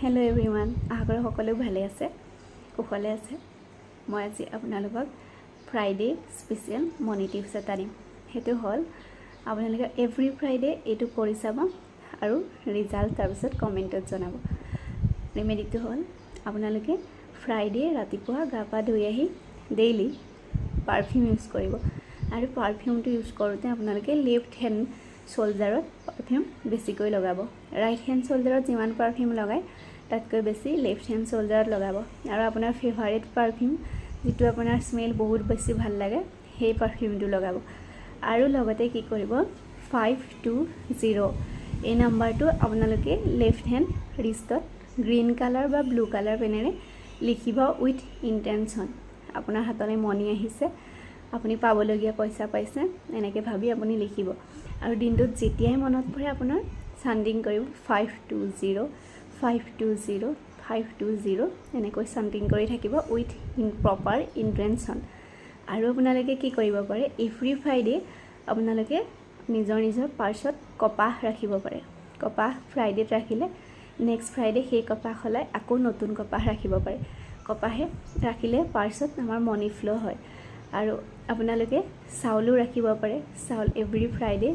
hello everyone Agar सकलो भाले आछे कुशले आछे मैं आज आपनालोকক फ्राइडे स्पेशल मनी टिप्स एटा दिम हेतु हल आपनालोके एभ्री फ्राइडे एटु करि चाब आरु रिजाल्ट तार पिছত कमेन्टत जनाब रेमेडिটো हल आपनालोके फ्राइडे रातिपुवा गा पा धुई आहि डेली पारफ्यूम यूज करिब आरु पारफ्यूमটো यूज करोते आपनालोके लेफ्ट हैंड शोल्डारत पारफ्यूम बेसिकै लगाब राइट हैंड शोल्डारत जिमान पारफ्यूम लगाय तातকৈ बेसी लेफ्ट हैंड शोल्डारत लगाब आरो आपनार फेभारेट पारफ्यूम जितु आपनार स्मेल बहुत बेसी ভাল লাগে সেই পারফিউমটো लगाब आरो लगते कि करिब 520 এই নাম্বাৰটো आपनालोके लेफ्ट हैंड रिस्टत ग्रीन कलर बा ब्लू कलर पेनेरे लिखिब उइथ इंटेंशन आपनार हातले मनी आहिसे আপুনি পাবলগীয়া পইচা পাইছে এনেকে ভাবি আপুনি লিখিব আৰু দিনটোত যেতিয়াই মনত পৰে আপোনাৰ সান্ডিং কৰিব 520 520 520 এনেকৈ সান্ডিং কৰি থাকিব উইথ প্ৰপাৰ ইন্টেনশন আৰু আপোনালোকে কি কৰিব পাৰে এভৰি ফ্ৰাইডে আপোনালোকে নিজৰ নিজৰ পাৰ্চত কপাহ ৰাখিব পাৰে কপাহ ফ্ৰাইডেত ৰাখিলে নেক্সট ফ্ৰাইডে সেই কপাহ খলাই আকৌ নতুন কপাহ ৰাখিব পাৰে কপাহে ৰাখিলে পাৰ্চত আমাৰ মনি ফ্লো হয় আৰু আপোনালোকে চাউলো ৰাখিব পাৰে চাউল এভৰি ফ্ৰাইডে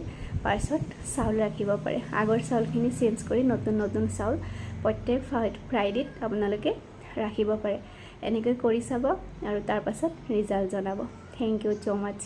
পাৰ্চত চাউল ৰাখিব পাৰে আগৰ চাউলখিনি চেঞ্জ কৰি নতুন নতুন চাউল প্ৰত্যেক ফ্ৰাইডেত আপোনালোকে ৰাখিব পাৰে এনেকৈ কৰি চাব আৰু তাৰ পাছত ৰিজাল্ট জনাব থ্যাংক ইউ সো মাচ